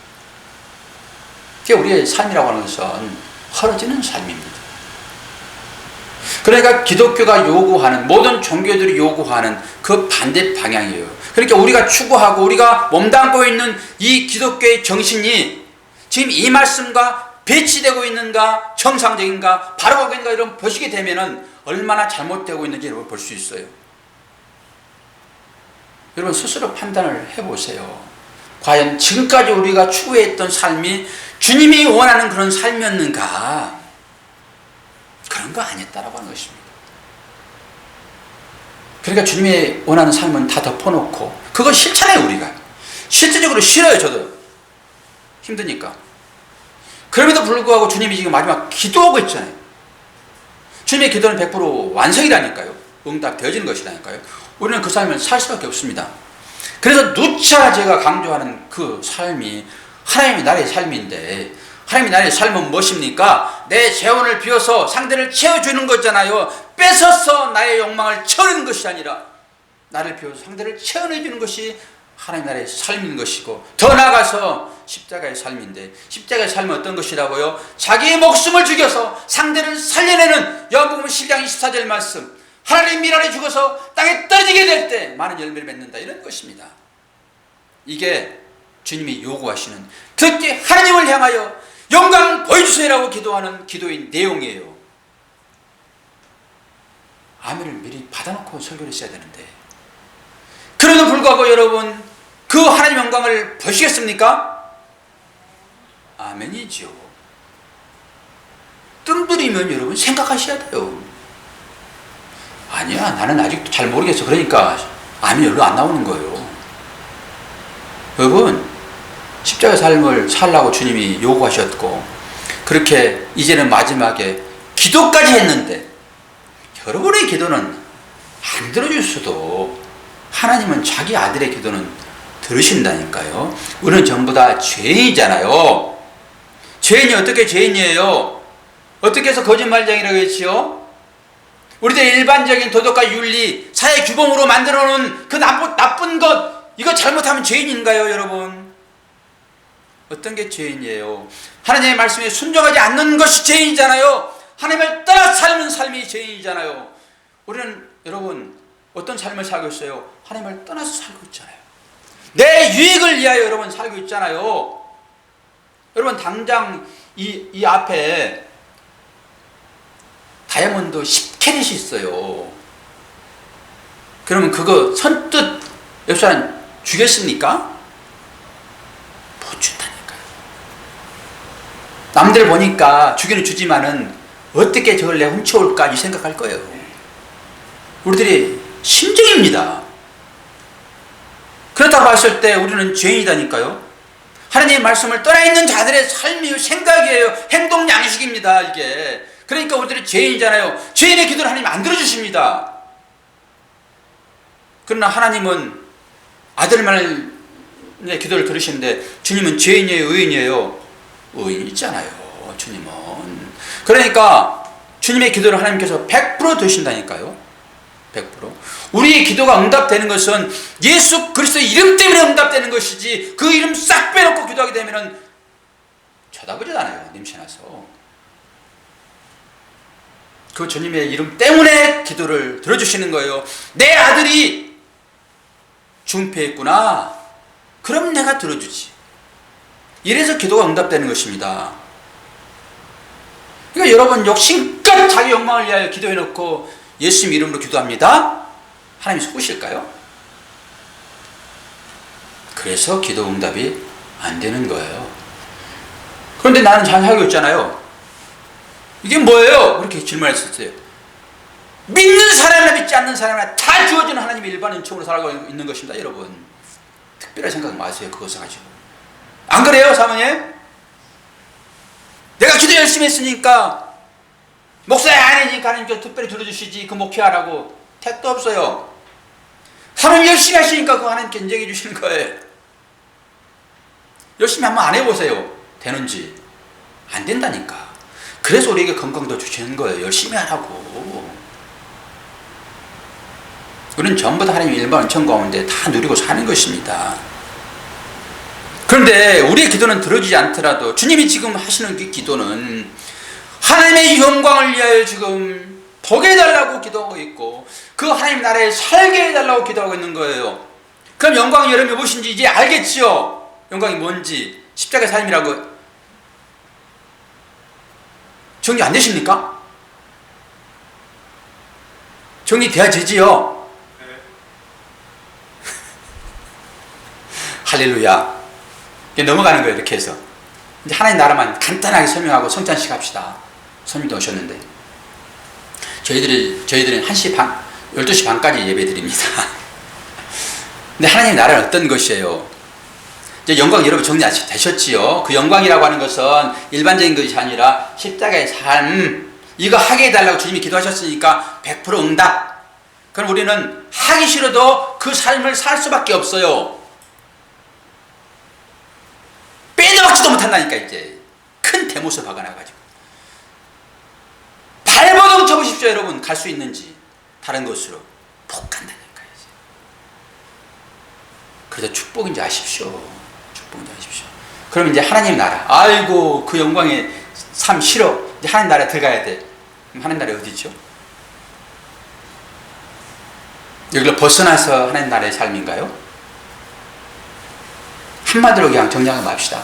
그게 우리의 삶이라고 하는 것은 헐어지는 삶입니다. 그러니까 기독교가 요구하는, 모든 종교들이 요구하는 그 반대 방향이에요. 그러니까 우리가 추구하고 우리가 몸담고 있는 이 기독교의 정신이 지금 이 말씀과 배치되고 있는가, 정상적인가, 바르고 있는가, 이런 보시게 되면은 얼마나 잘못되고 있는지 볼 수 있어요. 여러분 스스로 판단을 해보세요. 과연 지금까지 우리가 추구했던 삶이 주님이 원하는 그런 삶이었는가? 그런 거 아니었다라고 하는 것입니다. 그러니까 주님이 원하는 삶은 다 덮어놓고, 그거 싫잖아요. 우리가 실제적으로 싫어요. 저도 힘드니까. 그럼에도 불구하고 주님이 지금 마지막 기도하고 있잖아요. 주님의 기도는 100% 완성이라니까요. 응답되어지는 것이라니까요. 우리는 그 삶을 살 수밖에 없습니다. 그래서 누차 제가 강조하는 그 삶이 하나님의 나라의 삶인데, 하나님의 나라의 삶은 무엇입니까? 내 재원을 비워서 상대를 채워주는 거잖아요. 뺏어서 나의 욕망을 채우는 것이 아니라 나를 비워서 상대를 채워내주는 것이 하나님 나라의 삶인 것이고, 더 나아가서 십자가의 삶인데, 십자가의 삶은 어떤 것이라고요? 자기의 목숨을 죽여서 상대를 살려내는 요한복음 10장 24절 말씀, 하나님 일 안에 죽어서 땅에 떨어지게 될 때 많은 열매를 맺는다, 이런 것입니다. 이게 주님이 요구하시는, 특히 하나님을 향하여 영광 보여주세요라고 기도하는 기도의 내용이에요. 아멘을 미리 받아놓고 설교를 했어야 되는데, 그래도 불구하고 여러분 그 하나님 영광을 보시겠습니까? 아멘이죠. 뜸들이면 여러분 생각하셔야 돼요. 아니야, 나는 아직도 잘 모르겠어. 그러니까 아멘이 여기로 안 나오는 거예요. 여러분 십자가 삶을 살라고 주님이 요구하셨고, 그렇게 이제는 마지막에 기도까지 했는데, 여러분의 기도는 안 들어줄 수도 하나님은 자기 아들의 기도는 들으신다니까요. 우리는 전부 다 죄인이잖아요. 죄인이 어떻게 죄인이에요? 어떻게 해서 거짓말쟁이라고 했지요? 우리들 일반적인 도덕과 윤리, 사회 규범으로 만들어 놓은 그 나쁜 것, 이거 잘못하면 죄인인가요, 여러분? 어떤 게 죄인이에요? 하나님의 말씀에 순종하지 않는 것이 죄인이잖아요. 하나님을 떠나 사는 삶이 죄인이잖아요. 우리는 여러분 어떤 삶을 살고 있어요? 하나님을 떠나서 살고 있잖아요. 내 유익을 위하여 여러분 살고 있잖아요. 여러분 당장 이 앞에 다이아몬드 10캐럿이 있어요. 그러면 그거 선뜻 옆 사람 주겠습니까? 못 준다니까요. 남들 보니까 주기는 주지만은 어떻게 저걸 내가 훔쳐올까 이 생각할 거예요. 우리들이 심정입니다. 그렇다고 봤을 때 우리는 죄인이다니까요. 하나님의 말씀을 떠나 있는 자들의 삶이요, 생각이에요. 행동 양식입니다, 이게. 그러니까 우리들이 죄인이잖아요. 죄인의 기도를 하나님 안 들어주십니다. 그러나 하나님은 아들만의 기도를 들으시는데, 주님은 죄인이에요, 의인이에요? 의인이 있잖아요, 주님은. 그러니까 주님의 기도를 하나님께서 100% 들으신다니까요. 100%. 우리의 기도가 응답되는 것은 예수 그리스도의 이름 때문에 응답되는 것이지, 그 이름 싹 빼놓고 기도하게 되면은 쳐다보지않아요, 냄새나서. 그 주님의 이름 때문에 기도를 들어주시는 거예요. 내 아들이 중패했구나, 그럼 내가 들어주지. 이래서 기도가 응답되는 것입니다. 그러니까 여러분, 욕심껏 자기 욕망을 위하여 기도해놓고 예수님 이름으로 기도합니다. 하나님이 속으실까요? 그래서 기도 응답이 안 되는 거예요. 그런데 나는 잘 살고 있잖아요. 이게 뭐예요? 그렇게 질문했었어요. 믿는 사람이나 믿지 않는 사람이나 다 주어지는 하나님의 일반 은총으로 살아가고 있는 것입니다, 여러분. 특별한 생각 마세요, 그것을 가지고. 안 그래요, 사모님? 내가 기도 열심히 했으니까, 목사야 아니니까 하나님께서 특별히 들어주시지, 그 목회하라고. 택도 없어요. 사모님 열심히 하시니까 그거 하나님께 인정해 주시는 거예요. 열심히 한번 안 해보세요. 되는지. 안 된다니까. 그래서 우리에게 건강도 주시는 거예요. 열심히 하라고. 우리는 전부 다 하나님의 일반 은총 가운데 다 누리고 사는 것입니다. 그런데 우리의 기도는 들어지지 않더라도 주님이 지금 하시는 그 기도는 하나님의 영광을 위하여 지금 보게 해달라고 기도하고 있고, 그 하나님 나라에 살게 해달라고 기도하고 있는 거예요. 그럼 영광이 여러분이 무엇인지 이제 알겠지요? 영광이 뭔지. 십자가의 삶이라고. 정리 안 되십니까? 정리돼야지요. 할렐루야. 넘어가는 거예요, 이렇게 해서. 이제 하나님 나라만 간단하게 설명하고 성찬식 합시다. 손님도 오셨는데. 저희들은 1시 반, 12시 반까지 예배 드립니다. 근데 하나님의 나라는 어떤 것이에요? 이제 영광 여러분 정리되셨지요? 그 영광이라고 하는 것은 일반적인 것이 아니라 십자가의 삶, 이거 하게 해달라고 주님이 기도하셨으니까 100% 응답. 그럼 우리는 하기 싫어도 그 삶을 살 수밖에 없어요. 빼놓지도 못한다니까. 이제 큰 대못을 박아놔가지고 발버둥 쳐보십시오, 여러분. 갈 수 있는지 다른 곳으로 푹 간다니까. 이제. 그래서 축복인지 아십시오. 축복인지 아십시오. 그럼 이제 하나님 나라, 아이고 그 영광의 삶 싫어, 이제 하나님 나라에 들어가야 돼. 그럼 하나님 나라 어디죠? 여기를 벗어나서 하나님 나라의 삶인가요? 한마디로 그냥 정리하고 맙시다.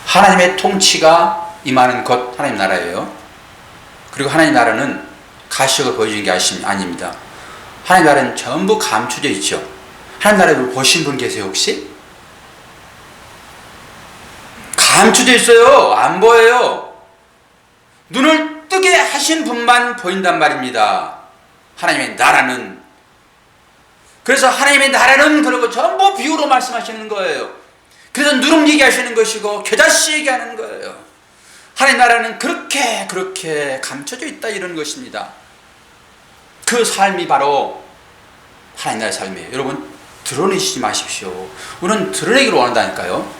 하나님의 통치가 임하는 것, 하나님 나라예요. 그리고 하나님 나라는 가시적으로 보여주는 게 아닙니다. 하나님 나라는 전부 감춰져 있죠. 하나님 나라를 보신 분 계세요, 혹시? 감춰져 있어요. 안 보여요. 눈을 뜨게 하신 분만 보인단 말입니다. 하나님의 나라는. 그래서 하나님의 나라는 그러고 전부 비유로 말씀하시는 거예요. 그래서 누룩 얘기하시는 것이고 겨자씨 얘기하는 거예요. 하나님 나라는 그렇게 감춰져 있다, 이런 것입니다. 그 삶이 바로 하나님 나라의 삶이에요. 여러분, 드러내시지 마십시오. 우리는 드러내기로 원한다니까요.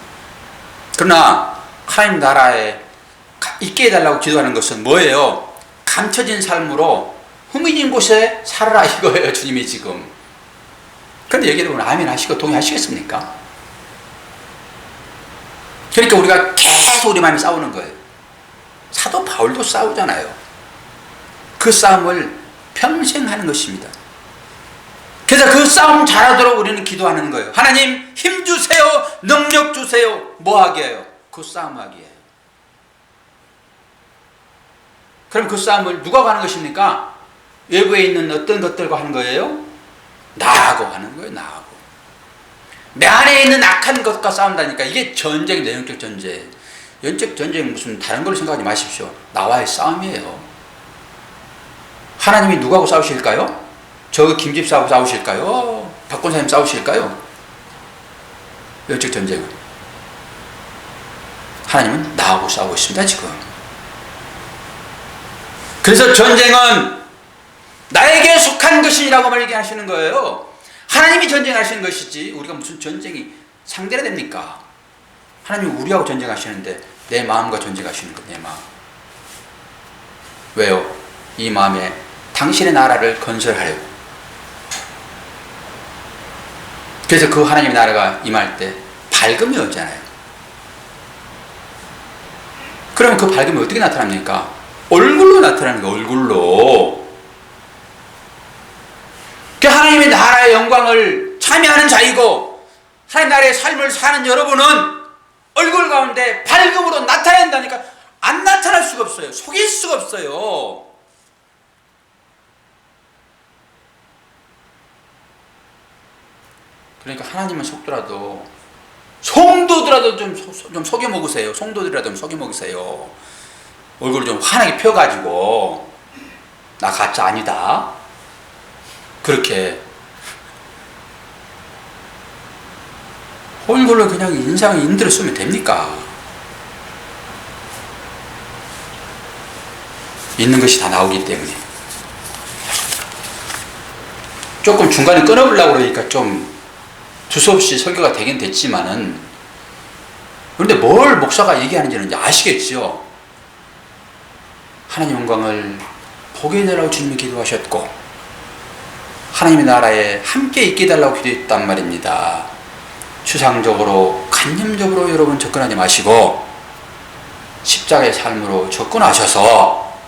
그러나 하나님 나라에 있게 해달라고 기도하는 것은 뭐예요? 감춰진 삶으로 후미진 곳에 살아라, 이거예요, 주님이 지금. 그런데 여기는 아멘 하시고 동의하시겠습니까? 그러니까 우리가 계속 우리 마음이 싸우는 거예요. 사도 바울도 싸우잖아요. 그 싸움을 평생 하는 것입니다. 그래서 그 싸움 잘하도록 우리는 기도하는 거예요. 하나님 힘 주세요, 능력 주세요. 뭐 하게 해요? 그 싸움 하게 해요. 그럼 그 싸움을 누가 하는 것입니까? 외부에 있는 어떤 것들과 하는 거예요? 나하고 하는 거예요, 나하고. 내 안에 있는 악한 것과 싸운다니까. 이게 전쟁이다, 영적 전쟁. 영적 전쟁은 무슨 다른 걸 생각하지 마십시오. 나와의 싸움이에요. 하나님이 누구하고 싸우실까요? 저 김집사하고 싸우실까요? 박권사님 싸우실까요? 영적 전쟁은. 하나님은 나하고 싸우고 있습니다 지금. 그래서 전쟁은 나에게 속한 것이라고 얘기하시는 거예요. 하나님이 전쟁하시는 것이지 우리가 무슨 전쟁이 상대가 됩니까? 하나님이 우리하고 전쟁하시는데 내 마음과 전쟁하시는 것, 내 마음. 왜요? 이 마음에 당신의 나라를 건설하려고. 그래서 그 하나님의 나라가 임할 때 밝음이 오잖아요. 그러면 그 밝음이 어떻게 나타납니까? 얼굴로 나타나는 거예요. 얼굴로. 그 하나님의 나라의 영광을 참여하는 자이고 하나님 나라의 삶을 사는 여러분은 얼굴 가운데 밝음으로 나타내야 한다니까. 안 나타날 수가 없어요. 속일 수가 없어요. 그러니까 하나님은 속더라도 성도들라도 좀 속여 먹으세요. 성도들이라도 좀 속여 먹으세요. 얼굴을 좀 환하게 펴가지고 나 가짜 아니다. 그렇게 얼굴로 그냥 인상을 인대로 쓰면 됩니까? 있는 것이 다 나오기 때문에. 조금 중간에 끊어보려고 그러니까 좀 두서없이 설교가 되긴 됐지만은, 그런데 뭘 목사가 얘기하는지는 이제 아시겠죠? 하나님 영광을 보게 해달라고 주님이 기도하셨고 하나님의 나라에 함께 있게 해달라고 기도했단 말입니다. 추상적으로 관념적으로 여러분 접근하지 마시고 십자가의 삶으로 접근하셔서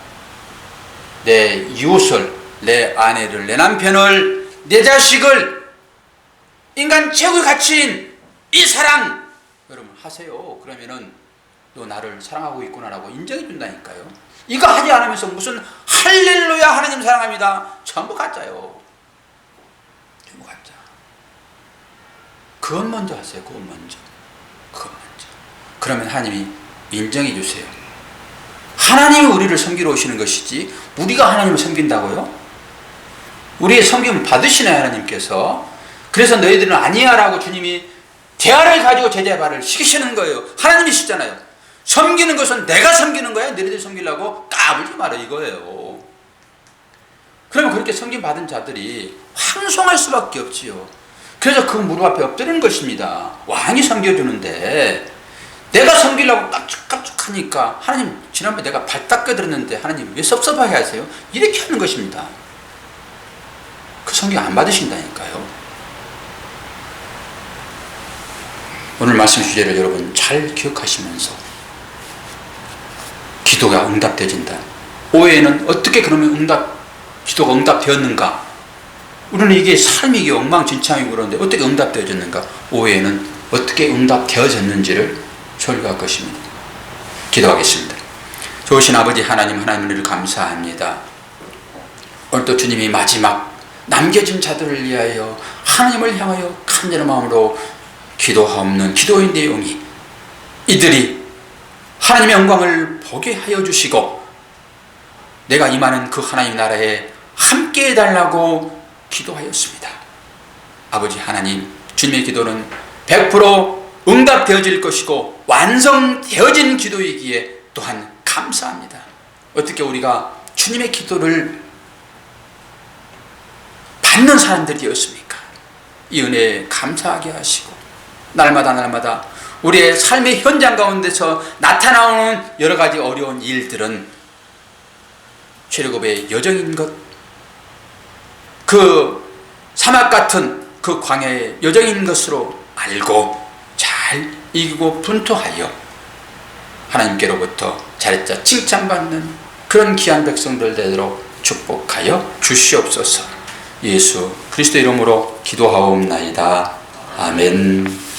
내 이웃을, 내 아내를, 내 남편을, 내 자식을 인간 최고의 가치인 이 사랑 여러분 하세요. 그러면은 너 나를 사랑하고 있구나라고 인정해 준다니까요. 이거 하지 않으면서 무슨 할렐루야 하나님 사랑합니다. 전부 가짜요. 전부 가짜. 그것 먼저 하세요. 그것 먼저. 그러면 하나님이 인정해 주세요. 하나님이 우리를 섬기러 오시는 것이지 우리가 하나님을 섬긴다고요? 우리의 섬김을 받으시나요 하나님께서? 그래서 너희들은 아니야라고 주님이 대화를 가지고 제자의 발을 시키시는 거예요. 하나님이시잖아요. 섬기는 것은 내가 섬기는 거야. 너희들 섬기려고 까불지 마라 이거예요. 그러면 그렇게 섬김 받은 자들이 황송할 수밖에 없지요. 그래서 그 무릎 앞에 엎드리는 것입니다. 왕이 섬겨주는데 내가 섬기려고 깝죽깝죽하니까 하나님 지난번에 내가 발 닦아드렸는데 하나님 왜 섭섭하게 하세요? 이렇게 하는 것입니다. 그 섬김 안 받으신다니까요. 오늘 말씀 주제를 여러분 잘 기억하시면서 기도가 응답되어진다. 오해는 어떻게 그러면 기도가 응답되었는가? 우리는 이게 삶이 이게 엉망진창이고 그런데 어떻게 응답되어졌는가? 오해는 어떻게 응답되어졌는지를 설교할 것입니다. 기도하겠습니다. 좋으신 아버지 하나님, 하나님을 감사합니다. 오늘도 주님이 마지막 남겨진 자들을 위하여 하나님을 향하여 간절한 마음으로 기도하옵는 기도의 내용이 이들이 하나님의 영광을 보게 하여 주시고 내가 임하는 그 하나님 나라에 함께 해달라고 기도하였습니다. 아버지 하나님, 주님의 기도는 100% 응답되어질 것이고 완성되어진 기도이기에 또한 감사합니다. 어떻게 우리가 주님의 기도를 받는 사람들이 되었습니까? 이 은혜에 감사하게 하시고 날마다 우리의 삶의 현장 가운데서 나타나오는 여러 가지 어려운 일들은 최르곱의 여정인 것, 그 사막 같은 그 광야의 여정인 것으로 알고 잘 이기고 분투하여 하나님께로부터 잘했자 칭찬받는 그런 귀한 백성들 되도록 축복하여 주시옵소서. 예수 그리스도 이름으로 기도하옵나이다. 아멘.